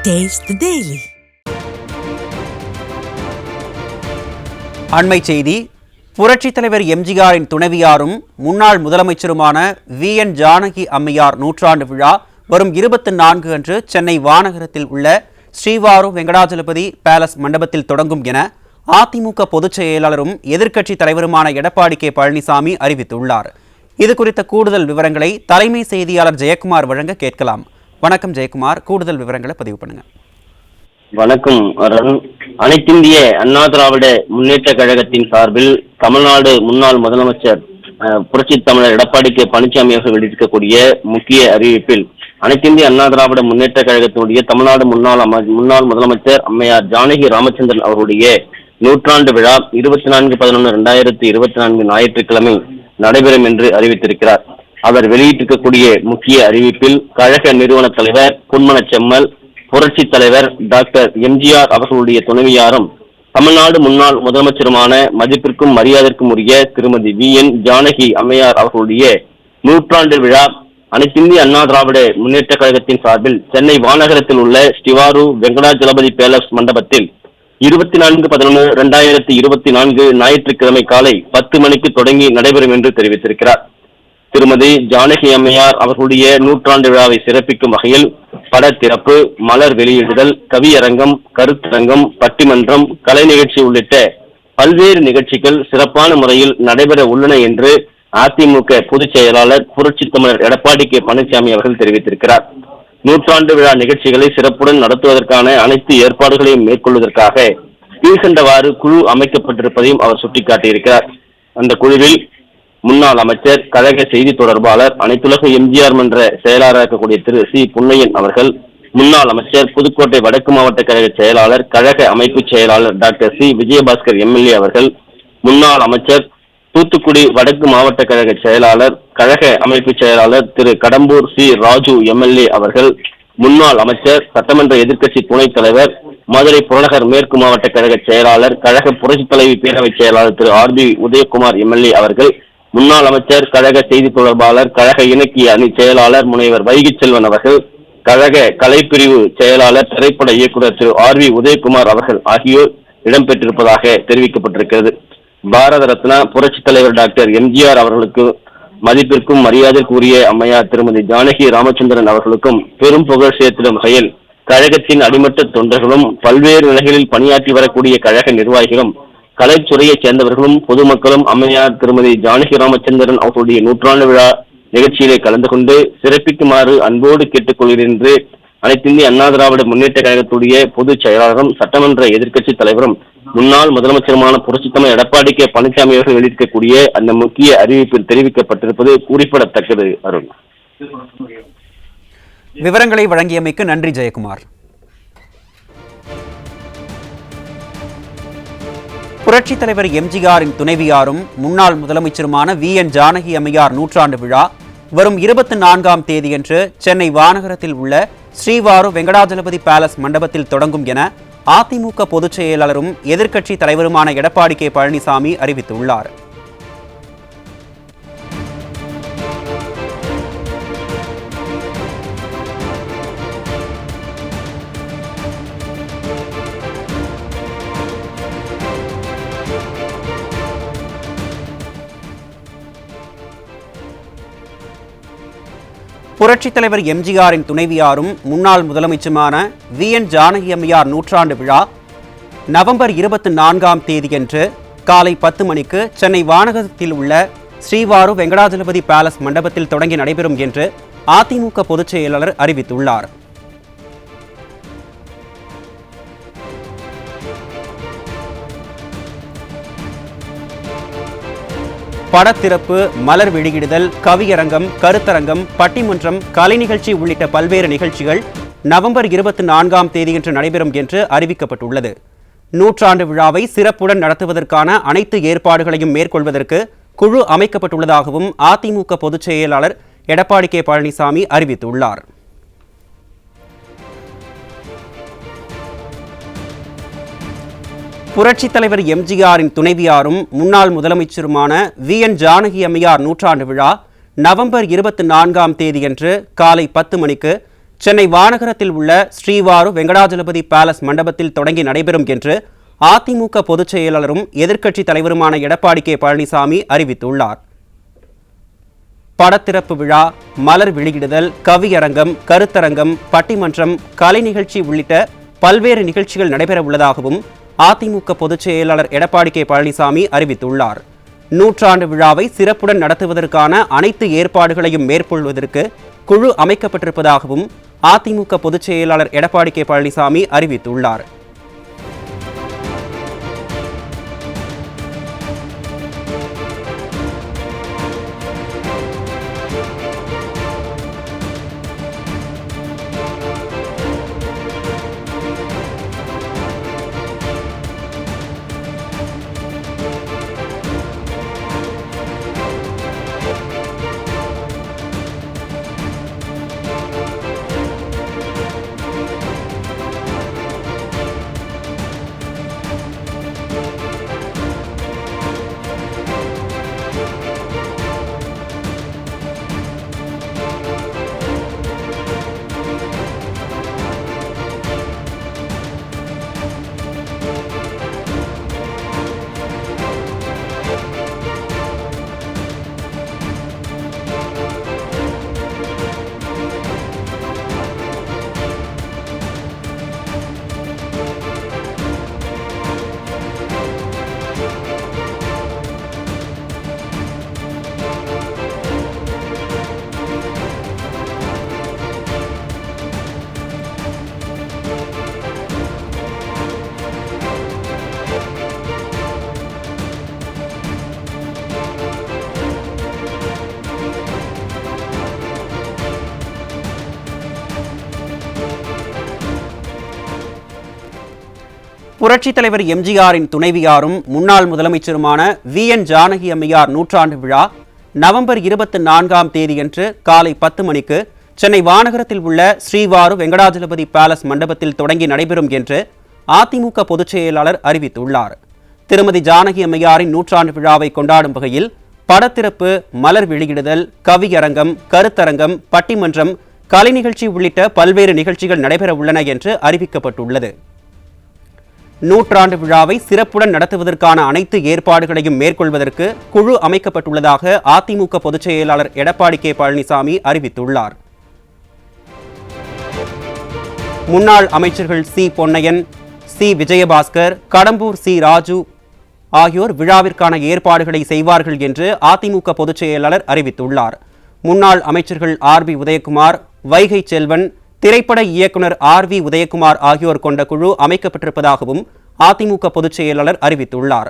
Taste the Daily. அண்மை செய்தி. புரட்சித் தலைவர் எம்ஜிஆரின் துணைவியாரும் முன்னாள் முதலமைச்சருமான VN ஜானகி அம்மையார் நூற்றாண்டு விழா வரும் 24 அன்று சென்னை வானகரத்தில் உள்ள ஸ்ரீவாரு வெங்கடாஜலபதி பேலஸ் மண்டபத்தில் தொடங்கும் என அதிமுக பொதுச் செயலாளரும் எதிர்க்கட்சித் தலைவருமான எடப்பாடி கே பழனிசாமி அறிவித்துள்ளார். இது குறித்த கூடுதல் விவரங்களை தலைமை செய்தியாளர் ஜெயக்குமார் வழங்க கேட்கலாம். வணக்கம் ஜெயக்குமார், கூடுதல் விவரங்களை பதிவு பண்ணுங்க. வணக்கம் அருண். அனைத்திந்திய அண்ணா திராவிட முன்னேற்ற கழகத்தின் சார்பில் தமிழ்நாடு முன்னாள் முதலமைச்சர் புரட்சித் தமிழர் எடப்பாடி கே பழனிசாமி அவர்கள் வெளியிட்டிருக்கக்கூடிய முக்கிய அறிவிப்பில் அனைத்திந்திய அண்ணா திராவிட முன்னேற்ற கழகத்தினுடைய தமிழ்நாடு முன்னாள் முதலமைச்சர் அம்மையார் ஜானகி ராமச்சந்திரன் அவர்களுடைய நூற்றாண்டு விழா 24/11/2024 ஞாயிற்றுக்கிழமை நடைபெறும் என்று அறிவித்திருக்கிறார். அவர் வெளியிட்டிருக்கக்கூடிய முக்கிய அறிவிப்பில் கழக நிறுவன தலைவர் பொன்மனச் செம்மல், புரட்சி தலைவர் டாக்டர் எம்ஜிஆர் அவர்களுடைய துணைவியாரும் தமிழ்நாடு முன்னாள் முதலமைச்சருமான மதிப்பிற்கும் மரியாதைக்கும் உரிய திருமதி VN ஜானகி அம்மையார் அவர்களுடைய நூற்றாண்டு விழா அனைத்திந்திய அண்ணா திராவிட முன்னேற்ற கழகத்தின் சார்பில் சென்னை வானகரத்தில் உள்ள ஸ்ரீவாரு வெங்கடாஜலபதி பேலஸ் மண்டபத்தில் 24/11/2024 ஞாயிற்றுக்கிழமை காலை 10 மணிக்கு தொடங்கி நடைபெறும் என்று தெரிவித்திருக்கிறார். திருமதி ஜானகி அம்மையார் அவர்களுடைய நூற்றாண்டு விழாவை சிறப்பிக்கும் வகையில் பட திறப்பு, மலர் வெளியிடுதல், கவியரங்கம், கருத்தரங்கம், பட்டிமன்றம், கலை நிகழ்ச்சி உள்ளிட்ட பல்வேறு நிகழ்ச்சிகள் சிறப்பான முறையில் நடைபெற உள்ளன என்று அதிமுக பொதுச் செயலாளர் புரட்சி தமிழர் எடப்பாடி கே பழனிசாமி அவர்கள் தெரிவித்திருக்கிறார். நூற்றாண்டு விழா நிகழ்ச்சிகளை சிறப்புடன் நடத்துவதற்கான அனைத்து ஏற்பாடுகளையும் மேற்கொள்வதற்காக கீழ்கண்டவாறு குழு அமைக்கப்பட்டிருப்பதையும் அவர் சுட்டிக்காட்டியிருக்கிறார். அந்த குழுவில் முன்னாள் அமைச்சர், கழக செய்தி தொடர்பாளர், அனைத்துலக எம்ஜிஆர் மன்ற செயலாளராக இருக்கக்கூடிய திரு சி புன்னையன் அவர்கள், முன்னாள் அமைச்சர், புதுக்கோட்டை வடக்கு மாவட்ட கழக செயலாளர், கழக அமைப்பு செயலாளர் டாக்டர் சி விஜயபாஸ்கர் MLA அவர்கள், முன்னாள் அமைச்சர், தூத்துக்குடி வடக்கு மாவட்ட கழக செயலாளர், கழக அமைப்பு செயலாளர் திரு கடம்பூர் சி ராஜு MLA அவர்கள், முன்னாள் அமைச்சர், சட்டமன்ற எதிர்க்கட்சி துணைத் தலைவர், மதுரை புறநகர் மேற்கு மாவட்ட கழக செயலாளர், கழக புரட்சித் தலைவி பேரவை செயலாளர் திரு RB உதயகுமார் MLA அவர்கள், முன்னாள் அமைச்சர், கழக செய்தி தொடர்பாளர், கழக இலக்கிய அணி செயலாளர் முனைவர் வைகை செல்வன் அவர்கள், கழக கலைப்பிரிவு செயலாளர், திரைப்பட இயக்குநர் திரு RV உதயகுமார் அவர்கள் ஆகியோர் இடம்பெற்றிருப்பதாக தெரிவிக்கப்பட்டிருக்கிறது. பாரத ரத்னா புரட்சித் தலைவர் டாக்டர் எம்ஜிஆர் அவர்களுக்கு மதிப்பிற்கும் மரியாதைக்குரிய அம்மையார் திருமதி ஜானகி ராமச்சந்திரன் அவர்களுக்கும் பெரும் புகழ் சேர்த்திடும் வகையில் கழகத்தின் அடிமட்ட தொண்டர்களும் பல்வேறு நிலைகளில் பணியாற்றி வரக்கூடிய கழக நிர்வாகிகளும் கலைத்துறையைச் சேர்ந்தவர்களும் பொதுமக்களும் அம்மையார் திருமதி ஜானகி ராமச்சந்திரன் அவர்களுடைய நூற்றாண்டு விழா நிகழ்ச்சியிலே கலந்து கொண்டு சிறப்பிக்குமாறு அன்போடு கேட்டுக்கொள்கிறேன் என்று அனைத்திந்திய அண்ணா திராவிட முன்னேற்ற கழகத்துடைய பொதுச் செயலாளரும் சட்டமன்ற எதிர்க்கட்சி தலைவரும் முன்னாள் முதலமைச்சருமான புரட்சித் தலைவர் எடப்பாடி கே பழனிசாமி அவர்கள் வெளியிடக்கூடிய அந்த முக்கிய அறிவிப்பில் தெரிவிக்கப்பட்டிருப்பது குறிப்பிடத்தக்கது. அருண், விவரங்களை வழங்கியமைக்கு நன்றி ஜெயக்குமார். புரட்சித் தலைவர் எம்ஜிஆரின் துணைவியாரும் முன்னாள் முதலமைச்சருமான VN ஜானகி அம்மையார் நூற்றாண்டு விழா வரும் 24ஆம் தேதியன்று சென்னை வானகரத்தில் உள்ள ஸ்ரீவாரு வெங்கடாஜலபதி பேலஸ் மண்டபத்தில் தொடங்கும் என அதிமுக பொதுச் செயலாளரும் எதிர்க்கட்சி தலைவருமான எடப்பாடி கே பழனிசாமி அறிவித்துள்ளார். புரட்சித் தலைவர் எம்ஜிஆரின் துணைவியாரும் முன்னாள் முதலமைச்சருமான VN ஜானகி அம்மையார் நூற்றாண்டு விழா நவம்பர் 24ஆம் தேதியன்று காலை 10 மணிக்கு சென்னை வானகரத்தில் உள்ள ஸ்ரீவாரு வெங்கடாஜலபதி பேலஸ் மண்டபத்தில் தொடங்கி நடைபெறும் என்று அதிமுக பொதுச் செயலாளர் அறிவித்துள்ளார். படத்திறப்பு, மலர் வெளியிடுதல், கவியரங்கம், கருத்தரங்கம், பட்டிமன்றம், கலை நிகழ்ச்சி உள்ளிட்ட பல்வேறு நிகழ்ச்சிகள் நவம்பர் 24ஆம் தேதியன்று நடைபெறும் என்று அறிவிக்கப்பட்டுள்ளது. நூற்றாண்டு விழாவை சிறப்புடன் நடத்துவதற்கான அனைத்து ஏற்பாடுகளையும் மேற்கொள்வதற்கு குழு அமைக்கப்பட்டுள்ளதாகவும் அதிமுக பொதுச் செயலாளர் எடப்பாடி கே பழனிசாமி அறிவித்துள்ளார். புரட்சித் தலைவர் எம்ஜிஆரின் துணைவியாரும் முன்னாள் முதலமைச்சருமான VN ஜானகி அம்மையார் நூற்றாண்டு விழா நவம்பர் 24ஆம் தேதியன்று காலை 10 மணிக்கு சென்னை வானகரத்தில் உள்ள ஸ்ரீவாரு வெங்கடாஜலபதி பேலஸ் மண்டபத்தில் தொடங்கி நடைபெறும் என்று அதிமுக பொதுச் செயலாளரும் எதிர்க்கட்சித் தலைவருமான எடப்பாடி கே பழனிசாமி அறிவித்துள்ளார். படத்திறப்பு விழா, மலர் வெளியிடுதல், கவியரங்கம், கருத்தரங்கம், பட்டிமன்றம், கலை நிகழ்ச்சி உள்ளிட்ட பல்வேறு நிகழ்ச்சிகள் நடைபெற உள்ளதாகவும் அதிமுக பொதுச் செயலாளர் எடப்பாடி கே பழனிசாமி அறிவித்துள்ளார். நூற்றாண்டு விழாவை சிறப்புடன் நடத்துவதற்கான அனைத்து ஏற்பாடுகளையும் மேற்கொள்வதற்கு குழு அமைக்கப்பட்டிருப்பதாகவும் அதிமுக பொதுச் செயலாளர் எடப்பாடி கே பழனிசாமி அறிவித்துள்ளார். புரட்சித் தலைவர் எம்ஜிஆரின் துணைவியாரும் முன்னாள் முதலமைச்சருமான வி.என். ஜானகி அம்மையார் நூற்றாண்டு விழா நவம்பர் 24ஆம் தேதியன்று காலை 10 மணிக்கு சென்னை வானகரத்தில் உள்ள ஸ்ரீவாரு வெங்கடாஜலபதி பேலஸ் மண்டபத்தில் தொடங்கி நடைபெறும் என்று அதிமுக பொதுச் செயலாளர் அறிவித்துள்ளார். திருமதி ஜானகி அம்மையாரின் நூற்றாண்டு விழாவை கொண்டாடும் வகையில் படத்திறப்பு, மலர் வெளியிடுதல், கவியரங்கம், கருத்தரங்கம், பட்டிமன்றம், கலை நிகழ்ச்சி உள்ளிட்ட பல்வேறு நிகழ்ச்சிகள் நடைபெற உள்ளன என்று அறிவிக்கப்பட்டுள்ளது. நூற்றாண்டு விழாவை சிறப்புடன் நடத்துவதற்கான அனைத்து ஏற்பாடுகளையும் மேற்கொள்வதற்கு குழு அமைக்கப்பட்டுள்ளதாக அதிமுக பொதுச் செயலாளர் எடப்பாடி கே பழனிசாமி அறிவித்துள்ளார். முன்னாள் அமைச்சர்கள் C. Ponnaiyan, C. Vijayabaskar, Kadambur C. Raju ஆகியோர் விழாவிற்கான ஏற்பாடுகளை செய்வார்கள் என்று அதிமுக பொதுச் செயலாளர் அறிவித்துள்ளார். முன்னாள் அமைச்சர்கள் ஆர்.பி. உதயகுமார், வைகை செல்வன், திரைப்பட இயக்குனர் ஆர்.வி. உதயகுமார் ஆகியோர் கொண்ட குழு அமைக்கப்பட்டிருப்பதாகவும் அதிமுக பொதுச் செயலாளர் அறிவித்துள்ளார்.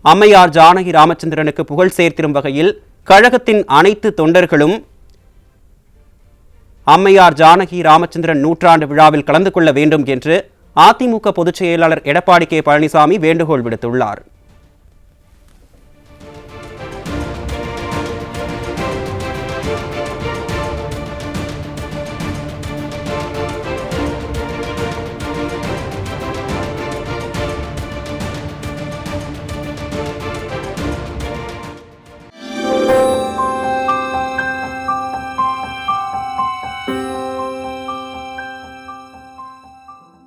அம்மையார் ஜானகி ராமச்சந்திரனுக்கு புகழ் சேர்த்திடும் வகையில் கழகத்தின் அனைத்து தொண்டர்களும் அம்மையார் ஜானகி ராமச்சந்திரன் நூற்றாண்டு விழாவில் கலந்து கொள்ள வேண்டும் என்று அதிமுக பொதுச் செயலாளர் எடப்பாடி கே பழனிசாமி வேண்டுகோள் விடுத்துள்ளார்.